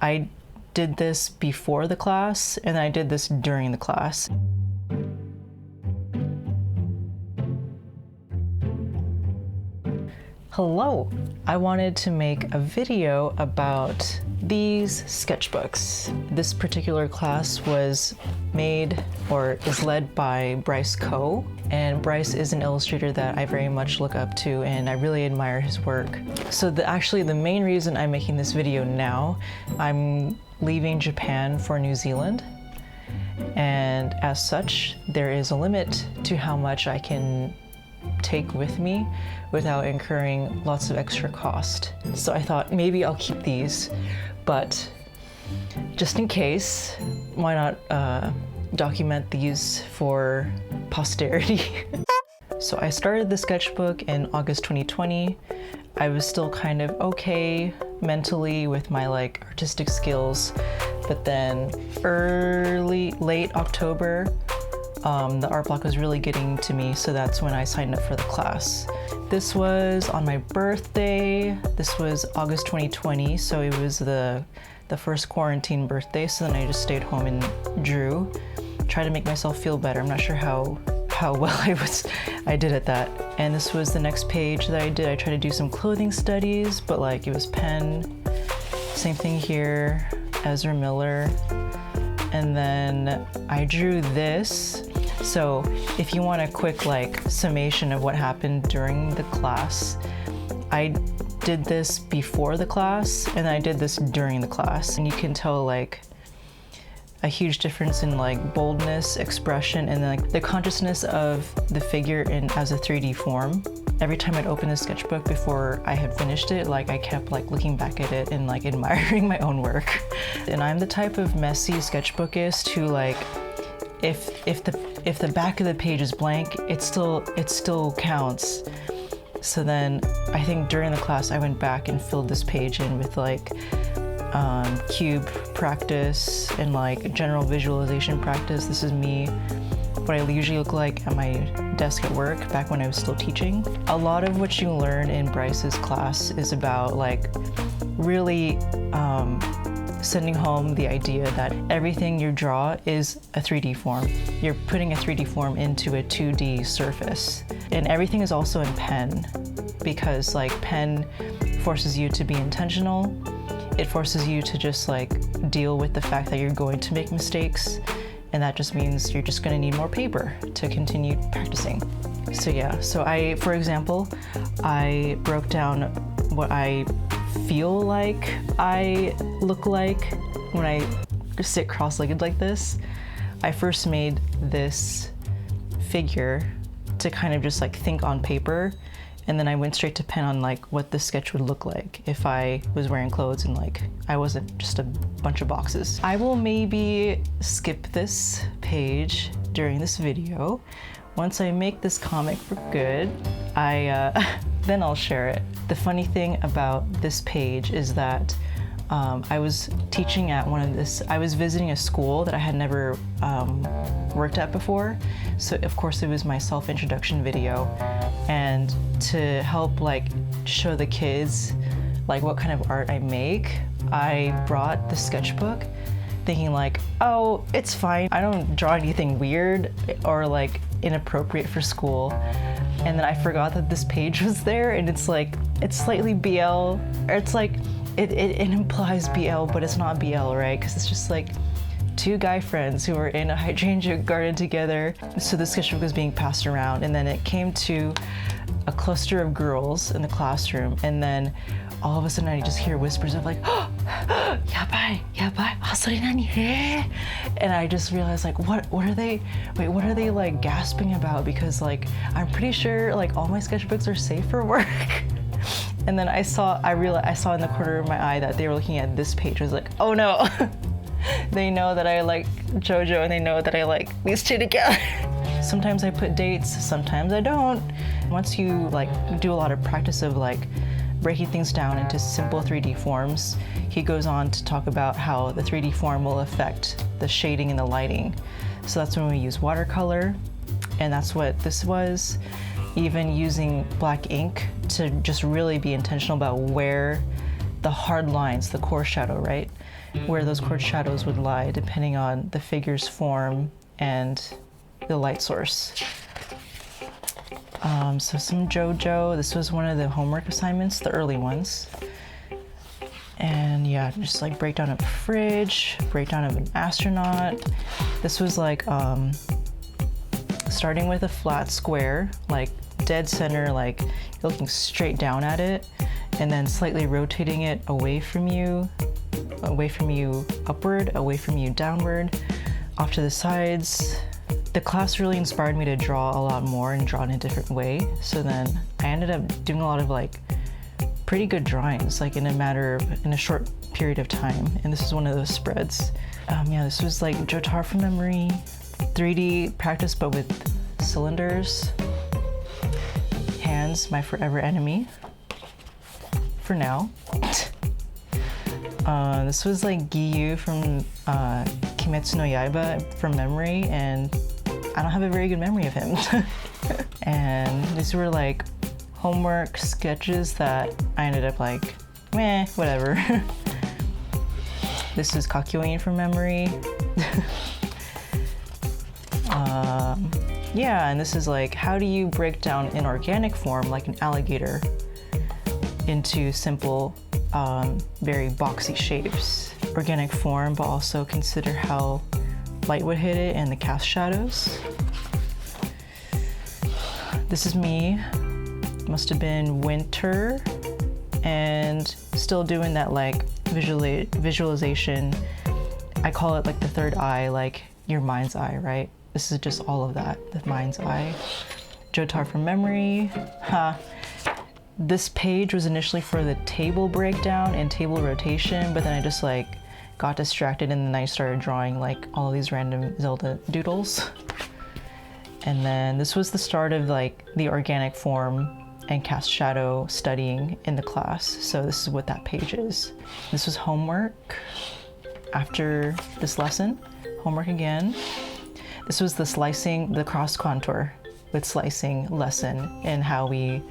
I did this before the class and I did this during the class. Hello! I wanted to make a video about these sketchbooks. This particular class was made or is led by Bryce Coe, and Bryce is an illustrator that I very much look up to and I really admire his work. So actually the main reason I'm making this video now, I'm leaving Japan for New Zealand, and as such there is a limit to how much I can take with me without incurring lots of extra cost. So I thought maybe I'll keep these, but just in case, why not document these for posterity? So I started the sketchbook in August 2020. I was still kind of okay mentally with my artistic skills, but then late October, the art block was really getting to me, so that's when I signed up for the class. This was on my birthday. This was August 2020, so it was the first quarantine birthday, so then I just stayed home and drew. Tried to make myself feel better. I'm not sure how well I did at that. And this was the next page that I did. I tried to do some clothing studies, but it was pen. Same thing here, Ezra Miller. And then I drew this. So if you want a quick summation of what happened during the class, I did this before the class and I did this during the class. And you can tell a huge difference in boldness, expression, and the consciousness of the figure as a 3D form. Every time I'd open the sketchbook before I had finished it, I kept looking back at it and admiring my own work. And I'm the type of messy sketchbookist who if the back of the page is blank, it still counts. So then I think during the class I went back and filled this page in with cube practice and general visualization practice. This is me, what I usually look like at my desk at work back when I was still teaching. A lot of what you learn in Bryce's class is about really sending home the idea that everything you draw is a 3D form. You're putting a 3D form into a 2D surface. And everything is also in pen, because pen forces you to be intentional. It forces you to just deal with the fact that you're going to make mistakes, and that just means you're just going to need more paper to continue practicing. So yeah, for example, I broke down what I feel like I look like when I sit cross-legged like this. I first made this figure to kind of just think on paper, and then I went straight to pen on what the sketch would look like if I was wearing clothes and I wasn't just a bunch of boxes. I will maybe skip this page during this video. Once I make this comic for good, then I'll share it. The funny thing about this page is that I was teaching at I was visiting a school that I had never worked at before. So of course it was my self-introduction video. And to help show the kids what kind of art I make, I brought the sketchbook thinking oh, it's fine. I don't draw anything weird or inappropriate for school. And then I forgot that this page was there, and it's slightly BL, or it's it implies BL, but it's not BL, right? Because it's just two guy friends who were in a hydrangea garden together. So the sketchbook was being passed around, and then it came to a cluster of girls in the classroom, and then all of a sudden I just hear whispers of oh, yabai, asori nani, eh? And I just realized what are they gasping about, because I'm pretty sure all my sketchbooks are safe for work. And then I saw in the corner of my eye that they were looking at this page. I was oh no. They know that I like JoJo, and they know that I like these two together. Sometimes I put dates, sometimes I don't. Once you do a lot of practice of breaking things down into simple 3D forms, he goes on to talk about how the 3D form will affect the shading and the lighting. So that's when we use watercolor, and that's what this was. Even using black ink to just really be intentional about where the hard lines, the core shadow, right? where those chord shadows would lie depending on the figure's form and the light source. So some JoJo. This was one of the homework assignments, the early ones. And yeah, just like breakdown of a fridge, breakdown of an astronaut. This was like starting with a flat square, like dead center, like looking straight down at it, and then slightly rotating it away from you upward, away from you downward, off to the sides. The class really inspired me to draw a lot more and draw in a different way. So then I ended up doing a lot of like pretty good drawings, like in a short period of time. And this is one of those spreads. Yeah, this was like Jotaro from memory, 3D practice, but with cylinders. Hands, my forever enemy. For now. This was like Giyu from Kimetsu no Yaiba from memory, and I don't have a very good memory of him. And these were like homework sketches that I ended up like, meh, whatever. This is Kakyoin from memory. Yeah, and this is like, how do you break down in organic form, like an alligator, into simple, very boxy shapes. Organic form, but also consider how light would hit it and the cast shadows. This is me. Must have been winter, and still doing that like visualization. I call it like the third eye, like your mind's eye, right? This is just all of that, the mind's eye. Jotaro from memory. This page was initially for the table breakdown and table rotation, but then I just like got distracted and then I started drawing like all of these random Zelda doodles. And then this was the start of like the organic form and cast shadow studying in the class. So this is what that page is. This was homework after this lesson. Homework again. This was the slicing, the cross contour with slicing lesson, and how we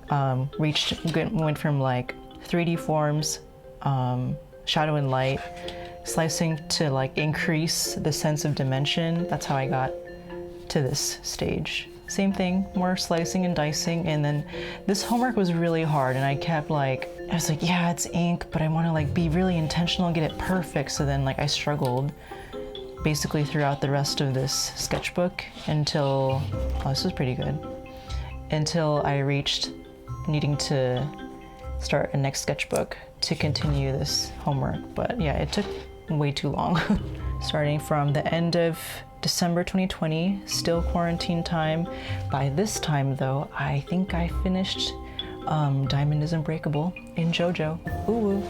went from like 3D forms, shadow and light, slicing to like increase the sense of dimension. That's how I got to this stage. Same thing, more slicing and dicing. And then this homework was really hard, and I kept like, I was like, yeah, it's ink, but I want to like be really intentional and get it perfect. So then like I struggled basically throughout the rest of this sketchbook until, oh, this was pretty good, until I reached needing to start a next sketchbook to continue this homework. But yeah, it took way too long. Starting from the end of December 2020, still quarantine time. By this time though, I think I finished Diamond is Unbreakable in JoJo. Ooh.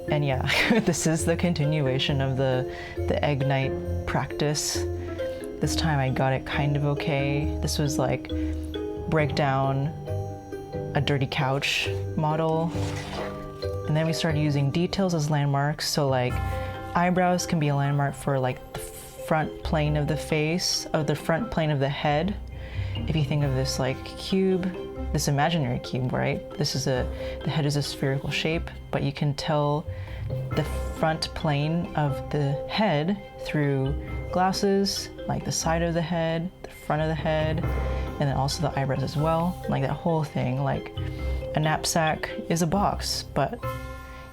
And yeah, this is the continuation of the egg night practice. This time I got it kind of okay. This was like break down a dirty couch model. And then we started using details as landmarks. So like eyebrows can be a landmark for like the front plane of the face, of the front plane of the head. If you think of this like cube, this imaginary cube, right? The head is a spherical shape, but you can tell the front plane of the head through glasses, like the side of the head, the front of the head, and then also the eyebrows as well. Like that whole thing, like a knapsack is a box, but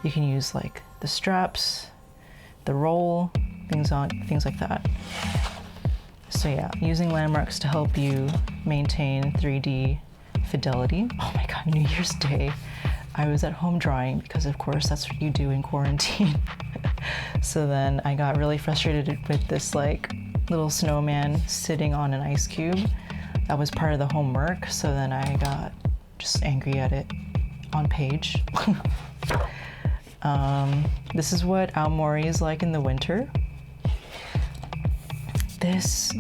you can use like the straps, the roll, things like that. So yeah, using landmarks to help you maintain 3D fidelity. Oh my God, New Year's Day, I was at home drawing because of course that's what you do in quarantine. So then I got really frustrated with this like little snowman sitting on an ice cube. That was part of the homework. So then I got just angry at it on page. This is what Aomori is like in the winter.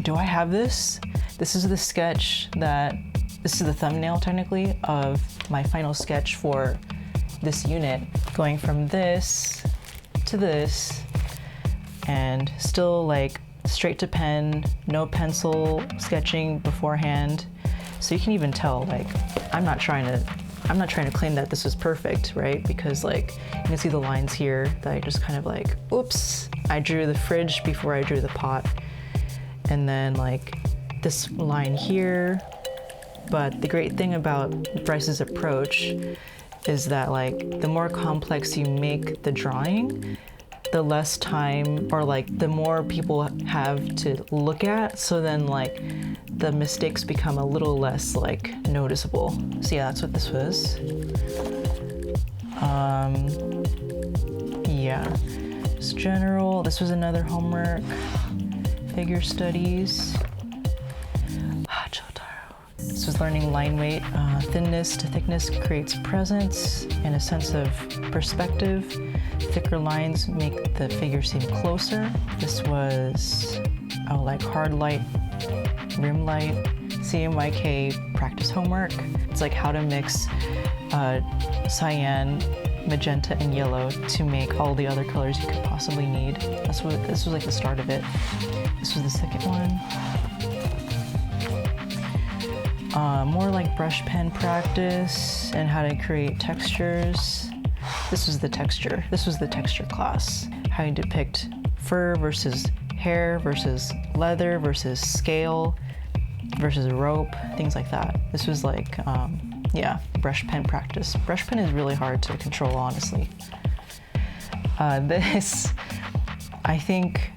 Do I have this? This is the sketch this is the thumbnail technically of my final sketch for this unit, going from this to this, and still like straight to pen, no pencil sketching beforehand. So you can even tell like I'm not trying to I'm not trying to claim that this was perfect, right? Because like, you can see the lines here that I just kind of like, oops, I drew the fridge before I drew the pot. And then like this line here. But the great thing about Bryce's approach is that like, the more complex you make the drawing, the less time, or like the more people have to look at, so then like the mistakes become a little less like noticeable. So yeah, that's what this was. Yeah, just general. This was another homework, figure studies. This was learning line weight. Thinness to thickness creates presence and a sense of perspective. Thicker lines make the figure seem closer. This was like hard light, rim light, CMYK practice homework. It's like how to mix cyan, magenta, and yellow to make all the other colors you could possibly need. This was like the start of it. This was the second one. More like brush pen practice and how to create textures. This was the texture. This was the texture class. How you depict fur versus hair versus leather versus scale versus rope, things like that. This was like, yeah, brush pen practice. Brush pen is really hard to control, honestly. This, I think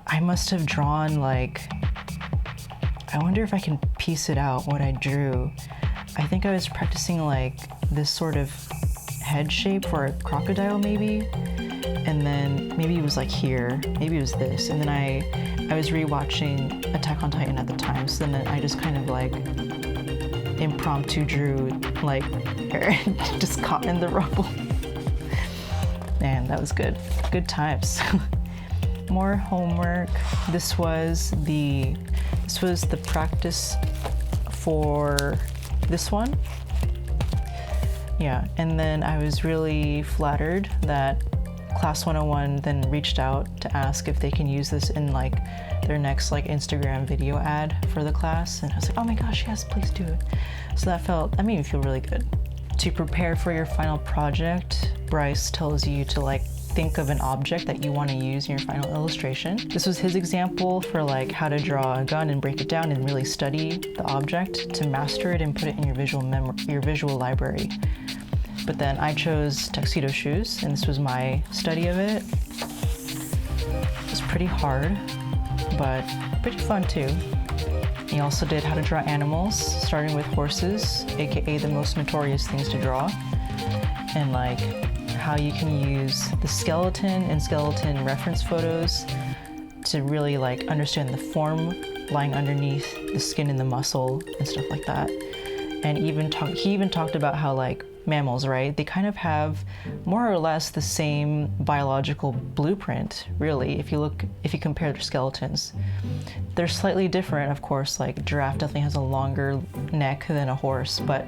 I must have drawn like, I wonder if I can piece it out, what I drew. I think I was practicing like this sort of head shape for a crocodile maybe. And then maybe it was like here, maybe it was this. And then I was rewatching Attack on Titan at the time. So then I just kind of like impromptu drew like just caught in the rubble. Man, that was good. Good times. More homework. This was the practice for this one. Yeah, and then I was really flattered that Class 101 then reached out to ask if they can use this in like their next like Instagram video ad for the class. And I was like, oh my gosh, yes, please do it. So that made me feel really good. To prepare for your final project, Bryce tells you to like think of an object that you want to use in your final illustration. This was his example for like how to draw a gun and break it down and really study the object to master it and put it in your visual library. But then I chose tuxedo shoes, and this was my study of it. It was pretty hard, but pretty fun too. He also did how to draw animals, starting with horses, aka the most notorious things to draw, and like how you can use the skeleton and skeleton reference photos to really like understand the form lying underneath the skin and the muscle and stuff like that. And he even talked about how like mammals, right? They kind of have more or less the same biological blueprint, really, if you compare their skeletons. They're slightly different, of course, like giraffe definitely has a longer neck than a horse, but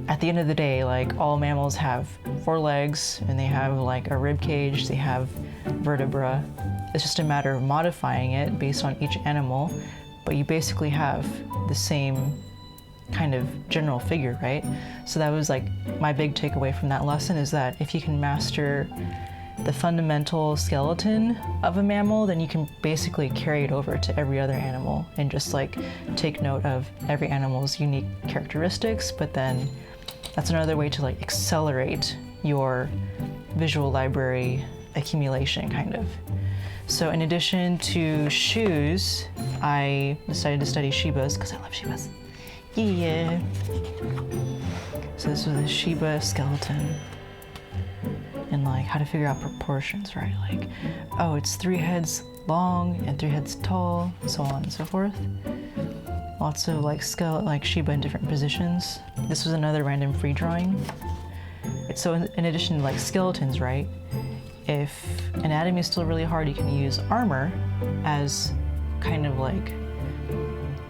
at the end of the day, like all mammals have 4 legs and they have like a rib cage, they have vertebra. It's just a matter of modifying it based on each animal, but you basically have the same kind of general figure, right? So that was like my big takeaway from that lesson, is that if you can master the fundamental skeleton of a mammal, then you can basically carry it over to every other animal and just like take note of every animal's unique characteristics. But then that's another way to like accelerate your visual library accumulation, kind of. So in addition to shoes, I decided to study Shibas because I love Shibas. Yeah. So this was a Shiba skeleton. And like how to figure out proportions, right? Like, oh, it's 3 heads long and 3 heads tall, so on and so forth. Lots of like Shiba in different positions. This was another random free drawing. So in addition to like skeletons, right? If anatomy is still really hard, you can use armor as kind of like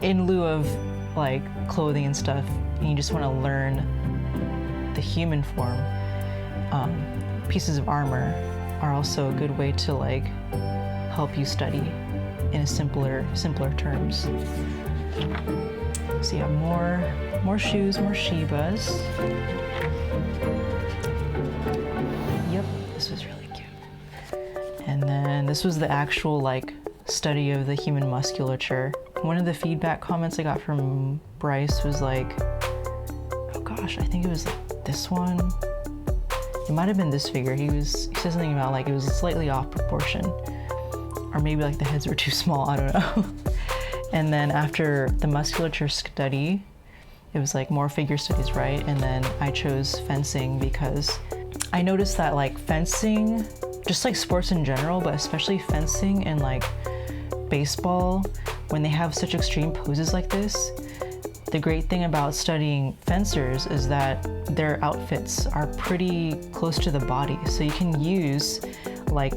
in lieu of like clothing and stuff, and you just want to learn the human form. Pieces of armor are also a good way to like help you study in a simpler terms. So yeah, more more shoes, more Shibas. Yep, this was really cute. And then this was the actual like study of the human musculature. One of the feedback comments I got from Bryce was like, oh gosh, I think it was like this one. It might have been this figure. He said something about like it was slightly off proportion, or maybe like the heads were too small, I don't know. And then after the musculature study, it was like more figure studies, right? And then I chose fencing because I noticed that like fencing, just like sports in general, but especially fencing and like baseball, when they have such extreme poses like this, the great thing about studying fencers is that their outfits are pretty close to the body. So you can use like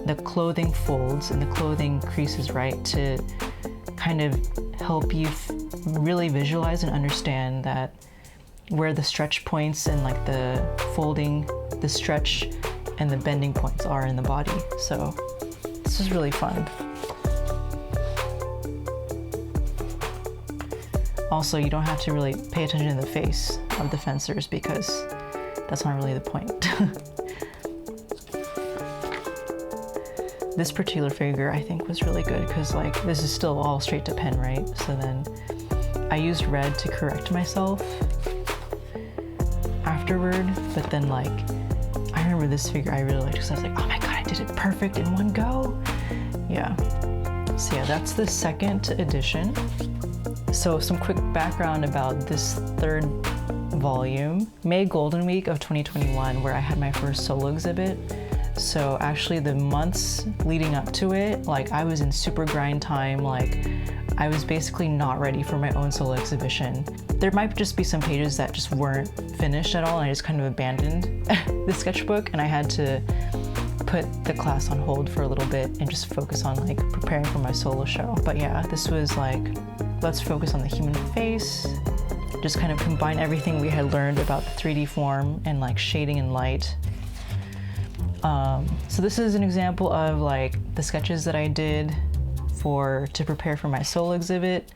the clothing folds and the clothing creases, right, to kind of help you really visualize and understand that where the stretch points and like the folding, the stretch and the bending points are in the body. So this is really fun. Also, you don't have to really pay attention to the face of the fencers because that's not really the point. This particular figure I think was really good because like this is still all straight to pen, right? So then I used red to correct myself afterward, but then like I remember this figure I really liked because I was like, oh my god, I did it perfect in one go. Yeah. So yeah, that's the second edition. So some quick background about this third volume. May Golden Week of 2021, where I had my first solo exhibit. So actually the months leading up to it, like I was in super grind time, like I was basically not ready for my own solo exhibition. There might just be some pages that just weren't finished at all and I just kind of abandoned the sketchbook and I had to put the class on hold for a little bit and just focus on like preparing for my solo show. But yeah, this was like, let's focus on the human face, just kind of combine everything we had learned about the 3D form and like shading and light. So this is an example of like the sketches that I did to prepare for my solo exhibit.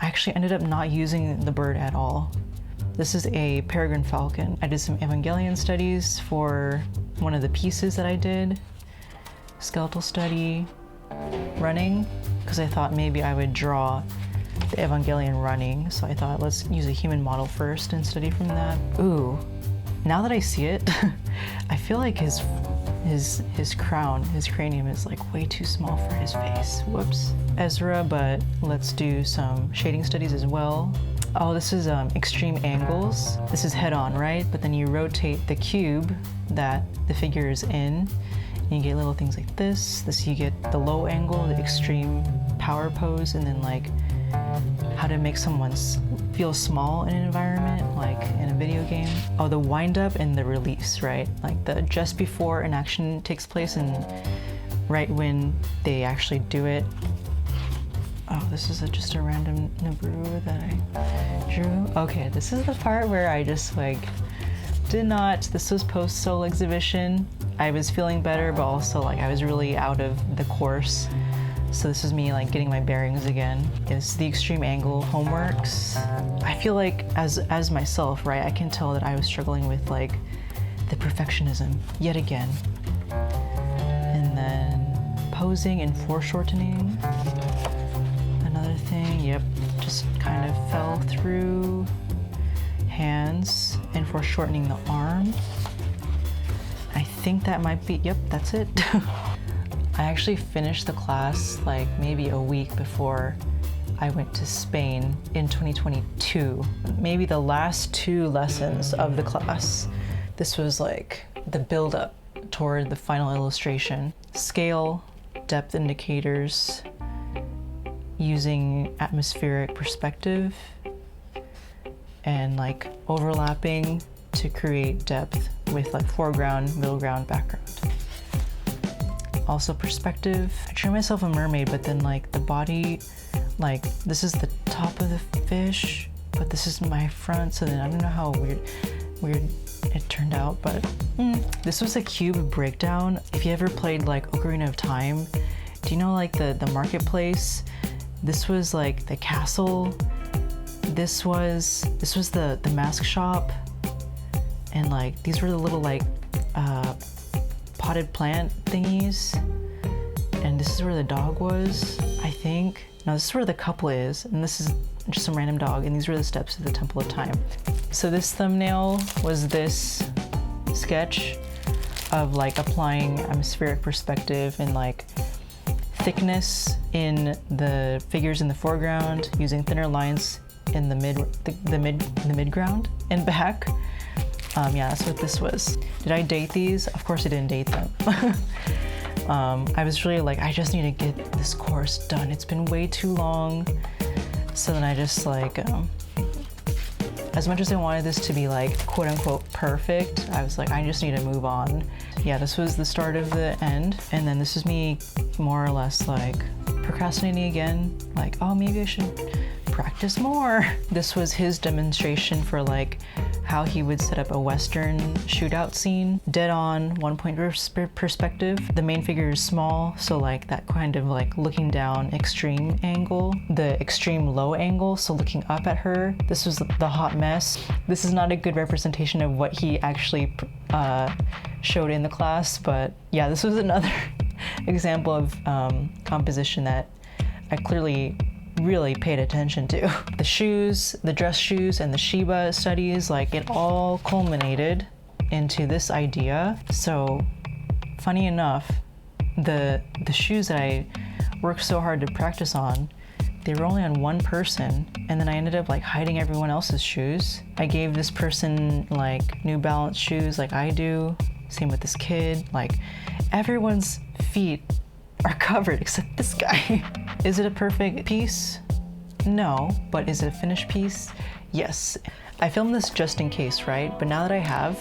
I actually ended up not using the bird at all. This is a peregrine falcon. I did some Evangelion studies for one of the pieces that I did. Skeletal study, running, because I thought maybe I would draw the Evangelion running. So I thought let's use a human model first and study from that. Ooh, now that I see it, I feel like his crown, his cranium is like way too small for his face. Whoops. Ezra, but let's do some shading studies as well. Oh, this is extreme angles. This is head on, right? But then you rotate the cube that the figure is in, and you get little things like this. You get the low angle, the extreme power pose, and then like how to make someone feel small in an environment, like in a video game. Oh, the wind up and the release, right? Like the just before an action takes place and right when they actually do it. Oh, this is just a random Nibiru that I drew. Okay, this is the part where I just like this was post solo exhibition. I was feeling better, but also like I was really out of the course. So this is me like getting my bearings again. It's the extreme angle homeworks. I feel like as myself, right, I can tell that I was struggling with like the perfectionism yet again. And then posing and foreshortening. Another thing, yep, just kind of fell through. Hands and foreshortening the arm. I think that might be, yep, that's it. I actually finished the class like maybe a week before I went to Spain in 2022. Maybe the last 2 lessons of the class. This was like the build-up toward the final illustration. Scale, depth indicators, using atmospheric perspective, and like overlapping to create depth with like foreground, middle ground, background. Also perspective. I drew myself a mermaid, but then like the body, like this is the top of the fish, but this is my front, so then I don't know how weird it turned out, but this was a cube breakdown. If you ever played like Ocarina of Time, do you know like the marketplace? This was like the castle, This was the mask shop, and like these were the little like potted plant thingies, and this is where the dog was, I think. No, this is where the couple is, and this is just some random dog, and these were the steps to the Temple of Time. So this thumbnail was this sketch of like applying atmospheric perspective and like thickness in the figures in the foreground, using thinner lines in the midground and back. Yeah, that's what this was. Did I date these? Of course I didn't date them. I was really like, I just need to get this course done. It's been way too long. So then I just like, as much as I wanted this to be like quote unquote perfect, I was like, I just need to move on. Yeah, this was the start of the end. And then this is me more or less like procrastinating again. Like, oh, maybe I should practice more. This was his demonstration for like how he would set up a Western shootout scene. Dead on, 1 point perspective. The main figure is small, so like that kind of like looking down extreme angle. The extreme low angle, so looking up at her. This was the hot mess. This is not a good representation of what he actually showed in the class, but yeah, this was another example of composition that I clearly really paid attention to. The shoes, the dress shoes, and the Shiba studies, like it all culminated into this idea. So funny enough, the shoes that I worked so hard to practice on, they were only on one person, and then I ended up like hiding everyone else's shoes. I gave this person like New Balance shoes like I do, same with this kid. Like everyone's feet are covered except this guy. Is it a perfect piece? No, but is it a finished piece? Yes. I filmed this just in case, right? But now that I have,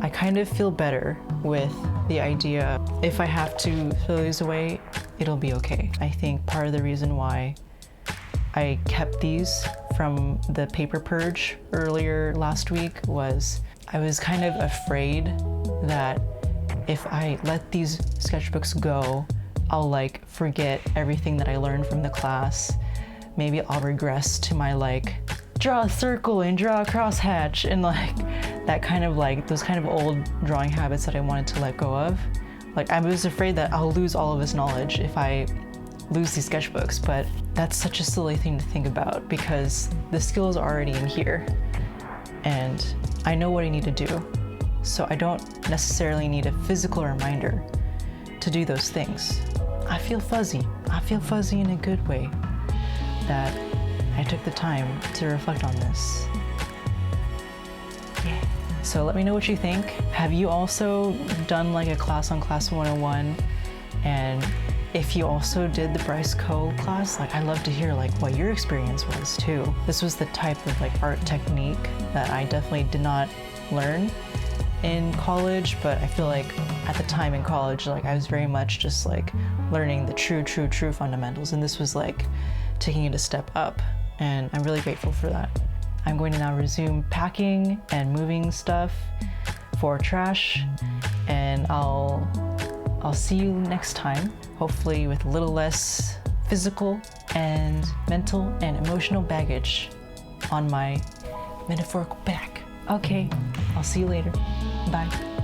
I kind of feel better with the idea if I have to throw these away, it'll be okay. I think part of the reason why I kept these from the paper purge earlier last week was I was kind of afraid that if I let these sketchbooks go, I'll like forget everything that I learned from the class. Maybe I'll regress to my like draw a circle and draw a crosshatch and like that kind of like those kind of old drawing habits that I wanted to let go of. Like I was afraid that I'll lose all of this knowledge if I lose these sketchbooks, but that's such a silly thing to think about because the skill is already in here and I know what I need to do. So I don't necessarily need a physical reminder to do those things. I feel fuzzy. I feel fuzzy in a good way that I took the time to reflect on this. Yeah. So let me know what you think. Have you also done like a class on Class 101? And if you also did the Bryce Co class, like I'd love to hear like what your experience was too. This was the type of like art technique that I definitely did not learn in college, but I feel like at the time in college, like I was very much just like learning the true fundamentals, and this was like taking it a step up, and I'm really grateful for that. I'm going to now resume packing and moving stuff for trash, and I'll see you next time, hopefully with a little less physical and mental and emotional baggage on my metaphorical back. Okay, I'll see you later. Bye.